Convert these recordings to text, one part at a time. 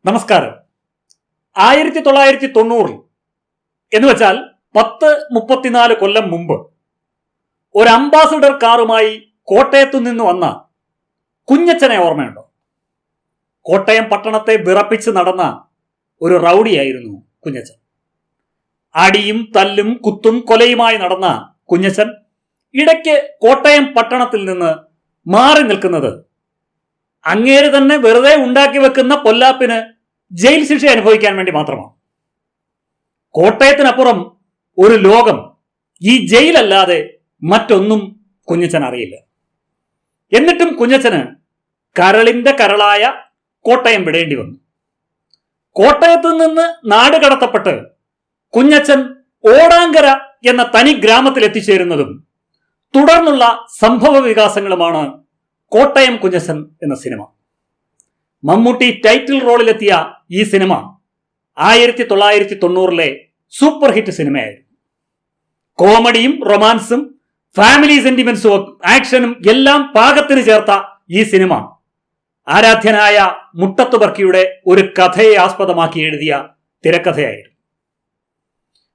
നമസ്കാരം. 1990 എന്ന് വെച്ചാൽ 34 കൊല്ലം മുമ്പ് ഒരു അംബാസഡർ കാറുമായി കോട്ടയത്തു നിന്ന് വന്ന കുഞ്ഞച്ചനെ ഓർമ്മയുണ്ടോ? കോട്ടയം പട്ടണത്തെ വിറപ്പിച്ച് നടന്ന ഒരു റൗഡിയായിരുന്നു കുഞ്ഞച്ചൻ. അടിയും തല്ലും കുത്തും കൊലയുമായി നടന്ന കുഞ്ഞച്ചൻ ഇടയ്ക്ക് കോട്ടയം പട്ടണത്തിൽ നിന്ന് മാറി നിൽക്കുന്നത് അങ്ങേര് തന്നെ വെറുതെ ഉണ്ടാക്കി വെക്കുന്ന പൊല്ലാപ്പിന് ജയിൽ ശിക്ഷ അനുഭവിക്കാൻ വേണ്ടി മാത്രമാണ്. കോട്ടയത്തിനപ്പുറം ഒരു ലോകം ഈ ജയിലല്ലാതെ മറ്റൊന്നും കുഞ്ഞച്ചൻ അറിയില്ല. എന്നിട്ടും കുഞ്ഞച്ചന് കരളിന്റെ കരളായ കോട്ടയം വിടേണ്ടി വന്നു. കോട്ടയത്തു നിന്ന് നാട് കടത്തപ്പെട്ട് കുഞ്ഞച്ചൻ ഓടാങ്കര എന്ന തനി ഗ്രാമത്തിൽ എത്തിച്ചേരുന്നതും തുടർന്നുള്ള സംഭവ വികാസങ്ങളുമാണ് കോട്ടയം കുഞ്ഞച്ചൻ എന്ന സിനിമ. മമ്മൂട്ടി ടൈറ്റിൽ റോളിലെത്തിയ ഈ സിനിമ 1990 സൂപ്പർ ഹിറ്റ് സിനിമയായിരുന്നു. കോമഡിയും റൊമാൻസും ഫാമിലി സെന്റിമെന്റ്സും ആക്ഷനും എല്ലാം പാകത്തിന് ചേർത്ത ഈ സിനിമ ആരാധ്യനായ മുട്ടത്തു വർക്കിയുടെ ഒരു കഥയെ ആസ്പദമാക്കി എഴുതിയ തിരക്കഥയായിരുന്നു.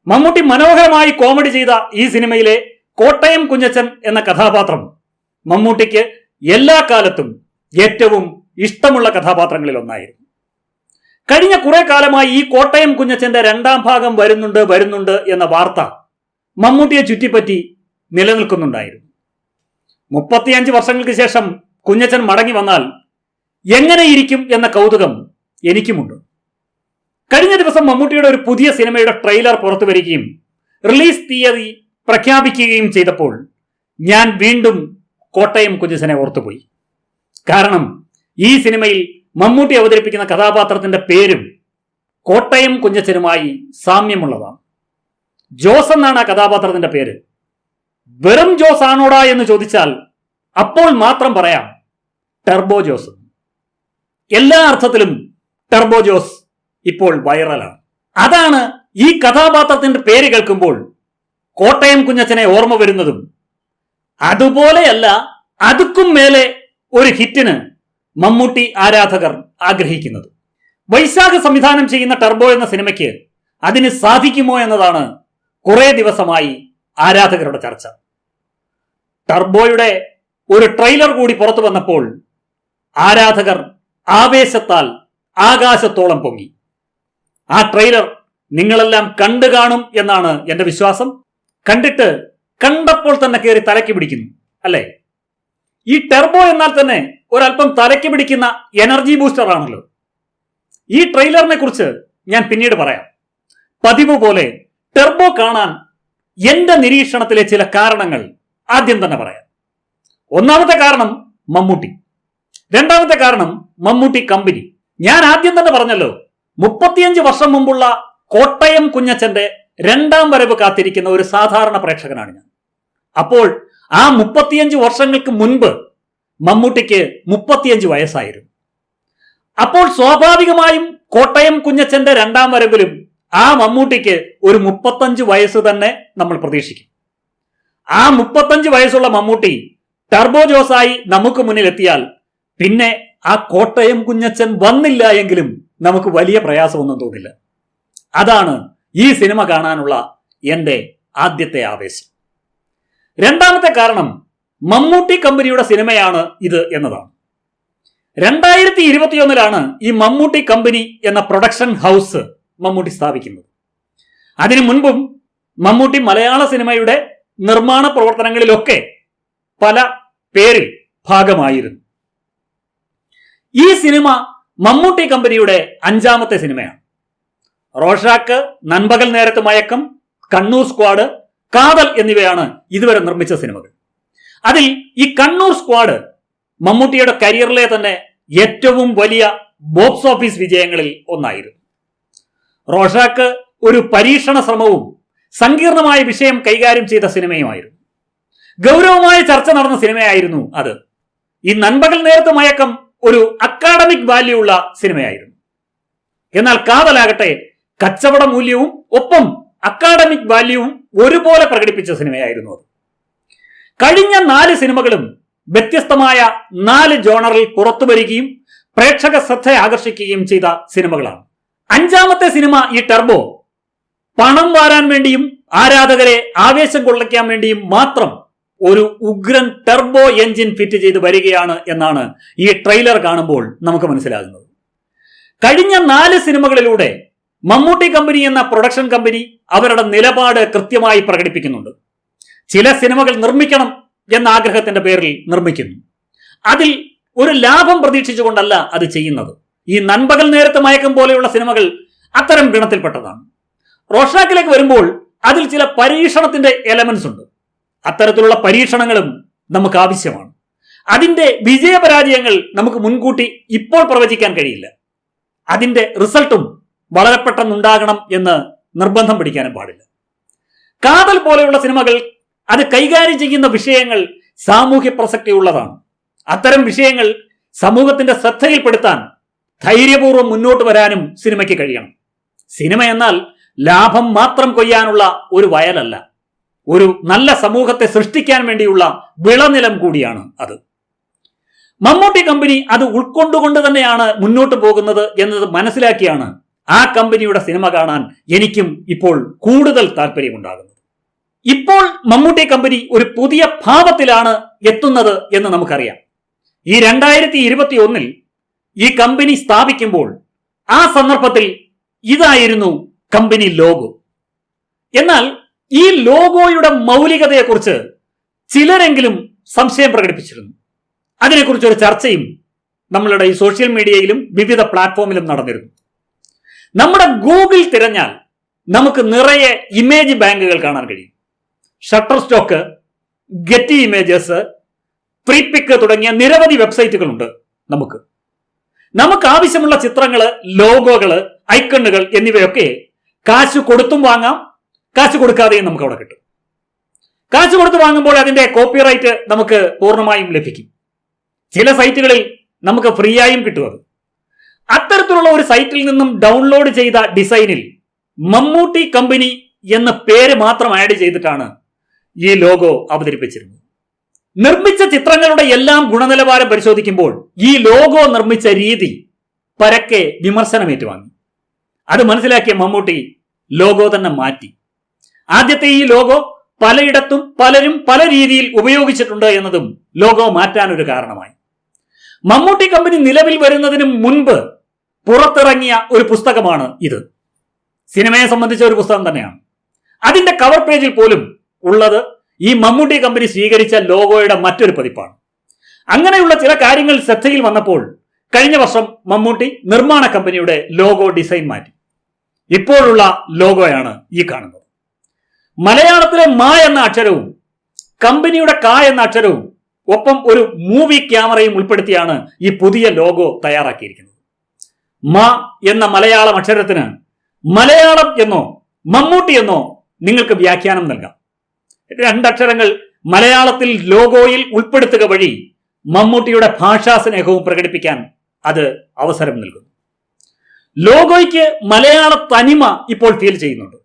മമ്മൂട്ടി മനോഹരമായി കോമഡി ചെയ്ത ഈ സിനിമയിലെ കോട്ടയം കുഞ്ഞച്ചൻ എന്ന കഥാപാത്രം മമ്മൂട്ടിക്ക് എല്ലാ കാലത്തും ഏറ്റവും ഇഷ്ടമുള്ള കഥാപാത്രങ്ങളിൽ ഒന്നായിരുന്നു. കഴിഞ്ഞ കുറെ കാലമായി ഈ കോട്ടയം കുഞ്ഞച്ചന്റെ 2ാം ഭാഗം വരുന്നുണ്ട് എന്ന വാർത്ത മമ്മൂട്ടിയെ ചുറ്റിപ്പറ്റി നിലനിൽക്കുന്നുണ്ടായിരുന്നു. 35 വർഷങ്ങൾക്ക് ശേഷം കുഞ്ഞച്ചൻ മടങ്ങി വന്നാൽ എങ്ങനെയിരിക്കും എന്ന കൗതുകം എനിക്കുമുണ്ട്. കഴിഞ്ഞ ദിവസം മമ്മൂട്ടിയുടെ ഒരു പുതിയ സിനിമയുടെ ട്രെയിലർ പുറത്തു വരികയും റിലീസ് തീയതി പ്രഖ്യാപിക്കുകയും ചെയ്തപ്പോൾ ഞാൻ വീണ്ടും കോട്ടയം കുഞ്ഞച്ചനെ ഓർത്തുപോയി. കാരണം ഈ സിനിമയിൽ മമ്മൂട്ടി അവതരിപ്പിക്കുന്ന കഥാപാത്രത്തിന്റെ പേരും കോട്ടയം കുഞ്ഞച്ചനുമായി സാമ്യമുള്ളതാണ്. ജോസ് എന്നാണ് ആ കഥാപാത്രത്തിന്റെ പേര്. വെറും ജോസ് ആണോടാ എന്ന് ചോദിച്ചാൽ അപ്പോൾ മാത്രം പറയാം ടർബോ ജോസ്. എല്ലാ അർത്ഥത്തിലും ടർബോ ജോസ് ഇപ്പോൾ വൈറലാണ്. അതാണ് ഈ കഥാപാത്രത്തിന്റെ പേര് കേൾക്കുമ്പോൾ കോട്ടയം കുഞ്ഞച്ചനെ ഓർമ്മ വരുന്നതും. അതുപോലെയല്ല, അതുക്കും മേലെ ഒരു ഹിറ്റിന് മമ്മൂട്ടി ആരാധകർ ആഗ്രഹിക്കുന്നത്. വൈശാഖ് സംവിധാനം ചെയ്യുന്ന ടർബോ എന്ന സിനിമയ്ക്ക് അതിന് സാധിക്കുമോ എന്നതാണ് കുറെ ദിവസമായി ആരാധകരുടെ ചർച്ച. ടർബോയുടെ ഒരു ട്രെയിലർ കൂടി പുറത്തു വന്നപ്പോൾ ആരാധകർ ആവേശത്താൽ ആകാശത്തോളം പൊങ്ങി. ആ ട്രെയിലർ നിങ്ങളെല്ലാം കണ്ടു കാണും എന്നാണ് എന്റെ വിശ്വാസം. കണ്ടപ്പോൾ തന്നെ കയറി തലയ്ക്ക് പിടിക്കുന്നു അല്ലേ? ഈ ടർബോ എന്നാൽ തന്നെ ഒരല്പം തലയ്ക്ക് പിടിക്കുന്ന എനർജി ബൂസ്റ്റർ ആണല്ലോ. ഈ ട്രെയിലറിനെ കുറിച്ച് ഞാൻ പിന്നീട് പറയാം. പതിവ് പോലെ ടർബോ കാണാൻ എന്റെ നിരീക്ഷണത്തിലെ ചില കാരണങ്ങൾ ആദ്യം തന്നെ പറയാം. ഒന്നാമത്തെ കാരണം മമ്മൂട്ടി, രണ്ടാമത്തെ കാരണം മമ്മൂട്ടി കമ്പനി. ഞാൻ ആദ്യം തന്നെ പറഞ്ഞല്ലോ, 35 വർഷം മുമ്പുള്ള കോട്ടയം കുഞ്ഞച്ചന്റെ 2ാം വരവ് കാത്തിരിക്കുന്ന ഒരു സാധാരണ പ്രേക്ഷകനാണ് ഞാൻ. അപ്പോൾ ആ 35 വർഷങ്ങൾക്ക് മുൻപ് മമ്മൂട്ടിക്ക് 35 വയസ്സായിരുന്നു. അപ്പോൾ സ്വാഭാവികമായും കോട്ടയം കുഞ്ഞച്ചന്റെ 2ാം വരവിലും ആ മമ്മൂട്ടിക്ക് ഒരു 35 വയസ്സ് തന്നെ നമ്മൾ പ്രതീക്ഷിക്കും. ആ 35 വയസ്സുള്ള മമ്മൂട്ടി ടർബോ ജോസായി നമുക്ക് മുന്നിൽ എത്തിയാൽ പിന്നെ ആ കോട്ടയം കുഞ്ഞച്ചൻ വന്നില്ല എങ്കിലും നമുക്ക് വലിയ പ്രയാസമൊന്നും തോന്നില്ല. അതാണ് ഈ സിനിമ കാണാനുള്ള എന്റെ ആദ്യത്തെ ആവേശം. രണ്ടാമത്തെ കാരണം മമ്മൂട്ടി കമ്പനിയുടെ സിനിമയാണ് ഇത് എന്നതാണ്. 2021 ഈ മമ്മൂട്ടി കമ്പനി എന്ന പ്രൊഡക്ഷൻ ഹൗസ് മമ്മൂട്ടി സ്ഥാപിക്കുന്നത്. അതിനു മുൻപും മമ്മൂട്ടി മലയാള സിനിമയുടെ നിർമ്മാണ പ്രവർത്തനങ്ങളിലൊക്കെ പല പേരിൽ ഭാഗമായിരുന്നു. ഈ സിനിമ മമ്മൂട്ടി കമ്പനിയുടെ 5ാമത്തെ സിനിമയാണ്. റോഷാക്ക്, നൻപകൽ നേരത്ത് മയക്കം, കണ്ണൂർ സ്ക്വാഡ്, കാതൽ എന്നിവയാണ് ഇതുവരെ നിർമ്മിച്ച സിനിമകൾ. അതിൽ ഈ കണ്ണൂർ സ്ക്വാഡ് മമ്മൂട്ടിയുടെ കരിയറിലെ തന്നെ ഏറ്റവും വലിയ ബോക്സ് ഓഫീസ് വിജയങ്ങളിൽ ഒന്നായിരുന്നു. റോഷാക്ക് ഒരു പരീക്ഷണ ശ്രമവും സങ്കീർണമായ വിഷയം കൈകാര്യം ചെയ്ത സിനിമയുമായിരുന്നു. ഗൗരവമായ ചർച്ച നടന്ന സിനിമയായിരുന്നു അത്. ഈ നൻപകൽ നേരത്ത് മയക്കം ഒരു അക്കാഡമിക് വാല്യൂ ഉള്ള സിനിമയായിരുന്നു. എന്നാൽ കാതലാകട്ടെ കച്ചവട മൂല്യവും ഒപ്പം അക്കാഡമിക് വാല്യൂവും ഒരുപോലെ പ്രകടിപ്പിച്ച സിനിമയായിരുന്നു അത്. കഴിഞ്ഞ 4 സിനിമകളും വ്യത്യസ്തമായ 4 ജോണറിൽ പുറത്തു വരികയും പ്രേക്ഷക ശ്രദ്ധ ആകർഷിക്കുകയും ചെയ്ത സിനിമകളാണ്. അഞ്ചാമത്തെ സിനിമ ഈ ടർബോ പണം വാരാൻ വേണ്ടിയും ആരാധകരെ ആവേശം കൊള്ളിക്കാൻ വേണ്ടിയും മാത്രം ഒരു ഉഗ്രൻ ടർബോ എഞ്ചിൻ ഫിറ്റ് ചെയ്ത് വരികയാണ് എന്നാണ് ഈ ട്രെയിലർ കാണുമ്പോൾ നമുക്ക് മനസ്സിലാകുന്നത്. കഴിഞ്ഞ 4 സിനിമകളിലൂടെ മമ്മൂട്ടി കമ്പനി എന്ന പ്രൊഡക്ഷൻ കമ്പനി അവരുടെ നിലപാട് കൃത്യമായി പ്രകടിപ്പിക്കുന്നുണ്ട്. ചില സിനിമകൾ നിർമ്മിക്കണം എന്ന ആഗ്രഹത്തിന്റെ പേരിൽ നിർമ്മിക്കുന്നു. അതിൽ ഒരു ലാഭം പ്രതീക്ഷിച്ചുകൊണ്ടല്ല അത് ചെയ്യുന്നത്. ഈ നൻപകൽ നേരത്ത് മയക്കം പോലെയുള്ള സിനിമകൾ അത്തരം ഗണത്തിൽപ്പെട്ടതാണ്. റോഷാക്കിലേക്ക് വരുമ്പോൾ അതിൽ ചില പരീക്ഷണത്തിന്റെ എലമെന്റ്സ് ഉണ്ട്. അത്തരത്തിലുള്ള പരീക്ഷണങ്ങളും നമുക്ക് ആവശ്യമാണ്. അതിന്റെ വിജയപരാജയങ്ങൾ നമുക്ക് മുൻകൂട്ടി ഇപ്പോൾ പ്രവചിക്കാൻ കഴിയില്ല. അതിന്റെ റിസൾട്ടും വളരെ പെട്ടെന്നുണ്ടാകണം എന്ന് നിർബന്ധം പിടിക്കാനും പാടില്ല. കാതൽ പോലെയുള്ള സിനിമകൾ അത് കൈകാര്യം ചെയ്യുന്ന വിഷയങ്ങൾ സാമൂഹ്യ പ്രസക്തിയുള്ളതാണ്. അത്തരം വിഷയങ്ങൾ സമൂഹത്തിന്റെ ശ്രദ്ധയിൽപ്പെടുത്താൻ ധൈര്യപൂർവ്വം മുന്നോട്ട് വരാനും സിനിമയ്ക്ക് കഴിയണം. സിനിമ എന്നാൽ ലാഭം മാത്രം കൊയ്യാനുള്ള ഒരു വയലല്ല, ഒരു നല്ല സമൂഹത്തെ സൃഷ്ടിക്കാൻ വേണ്ടിയുള്ള വിളനിലം കൂടിയാണ് അത്. മമ്മൂട്ടി കമ്പനി അത് ഉൾക്കൊണ്ടുകൊണ്ട് തന്നെയാണ് മുന്നോട്ട് പോകുന്നത് എന്നത് മനസ്സിലാക്കിയാണ് ആ കമ്പനിയുടെ സിനിമ കാണാൻ എനിക്കും ഇപ്പോൾ കൂടുതൽ താല്പര്യമുണ്ടാകുന്നത്. ഇപ്പോൾ മമ്മൂട്ടി കമ്പനി ഒരു പുതിയ ഭാവത്തിലാണ് എത്തുന്നത് എന്ന് നമുക്കറിയാം. ഈ 2021 ഈ കമ്പനി സ്ഥാപിക്കുമ്പോൾ ആ സന്ദർഭത്തിൽ ഇതായിരുന്നു കമ്പനി ലോഗോ. എന്നാൽ ഈ ലോഗോയുടെ മൗലികതയെക്കുറിച്ച് ചിലരെങ്കിലും സംശയം പ്രകടിപ്പിച്ചിരുന്നു. അതിനെക്കുറിച്ച് ഒരു ചർച്ചയും നമ്മളുടെ ഈ സോഷ്യൽ മീഡിയയിലും വിവിധ പ്ലാറ്റ്ഫോമിലും നടന്നിരുന്നു. നമ്മുടെ ഗൂഗിൾ തിരഞ്ഞാൽ നമുക്ക് നിറയെ ഇമേജ് ബാങ്കുകൾ കാണാൻ കഴിയും. ഷട്ടർ സ്റ്റോക്ക്, ഗെറ്റി ഇമേജസ്, ഫ്രീപിക്ക് തുടങ്ങിയ നിരവധി വെബ്സൈറ്റുകളുണ്ട്. നമുക്ക് ആവശ്യമുള്ള ചിത്രങ്ങള്, ലോഗോകള്, ഐക്കണുകൾ എന്നിവയൊക്കെ കാശ് കൊടുത്തും വാങ്ങാം, കാശ് കൊടുക്കാതെയും നമുക്ക് അവിടെ കിട്ടും. കാശ് കൊടുത്ത് വാങ്ങുമ്പോൾ അതിന്റെ കോപ്പിറൈറ്റ് നമുക്ക് പൂർണ്ണമായും ലഭിക്കും. ചില സൈറ്റുകളിൽ നമുക്ക് ഫ്രീ ആയും കിട്ടും. അത്തരത്തിലുള്ള ഒരു സൈറ്റിൽ നിന്നും ഡൗൺലോഡ് ചെയ്ത ഡിസൈനിൽ മമ്മൂട്ടി കമ്പനി എന്ന പേര് മാത്രം ആഡ് ചെയ്തിട്ടാണ് ഈ ലോഗോ അവതരിപ്പിച്ചിരുന്നത്. നിർമ്മിച്ച ചിത്രങ്ങളുടെ എല്ലാം ഗുണനിലവാരം പരിശോധിക്കുമ്പോൾ ഈ ലോഗോ നിർമ്മിച്ച രീതി പരക്കെ വിമർശനം ഏറ്റുവാങ്ങി. അത് മനസ്സിലാക്കിയ മമ്മൂട്ടി ലോഗോ തന്നെ മാറ്റി. ആദ്യത്തെ ഈ ലോഗോ പലയിടത്തും പലരും പല രീതിയിൽ ഉപയോഗിച്ചിട്ടുണ്ട് എന്നതും ലോഗോ മാറ്റാൻ ഒരു കാരണമായി. മമ്മൂട്ടി കമ്പനി നിലവിൽ വരുന്നതിന് മുൻപ് പുറത്തിറങ്ങിയ ഒരു പുസ്തകമാണ് ഇത്. സിനിമയെ സംബന്ധിച്ച ഒരു പുസ്തകം തന്നെയാണ്. അതിന്റെ കവർ പേജിൽ പോലും ഉള്ളത് ഈ മമ്മൂട്ടി കമ്പനി സ്വീകരിച്ച ലോഗോയുടെ മറ്റൊരു പതിപ്പാണ്. അങ്ങനെയുള്ള ചില കാര്യങ്ങൾ ശ്രദ്ധയിൽ വന്നപ്പോൾ കഴിഞ്ഞ വർഷം മമ്മൂട്ടി നിർമ്മാണ കമ്പനിയുടെ ലോഗോ ഡിസൈൻ മാറ്റി. ഇപ്പോഴുള്ള ലോഗോയാണ് ഈ കാണുന്നത്. മലയാളത്തിലെ മാ എന്ന അക്ഷരവും കമ്പനിയുടെ ക എന്ന അക്ഷരവും ഒപ്പം ഒരു മൂവി ക്യാമറയും ഉൾപ്പെടുത്തിയാണ് ഈ പുതിയ ലോഗോ തയ്യാറാക്കിയിരിക്കുന്നത്. മ എന്ന മലയാളം അക്ഷരത്തിന് മലയാളം എന്നോ മമ്മൂട്ടി എന്നോ നിങ്ങൾക്ക് വ്യാഖ്യാനം നൽകാം. 2 അക്ഷരങ്ങൾ മലയാളത്തിൽ ലോഗോയിൽ ഉൾപ്പെടുത്തുക വഴി മമ്മൂട്ടിയുടെ ഭാഷാ സ്നേഹവും പ്രകടിപ്പിക്കാൻ അത് അവസരം നൽകുന്നു. ലോഗോയ്ക്ക് മലയാള തനിമ ഇപ്പോൾ ഫീൽ ചെയ്യുന്നുണ്ട്.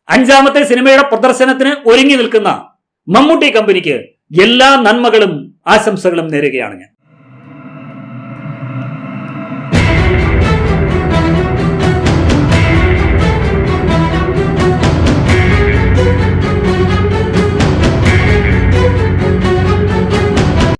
5ാമത്തെ സിനിമയുടെ പ്രദർശനത്തിന് ഒരുങ്ങി നിൽക്കുന്ന മമ്മൂട്ടി കമ്പനിക്ക് എല്ലാ നന്മകളും ആശംസകളും നേരുകയാണ് ഞാൻ.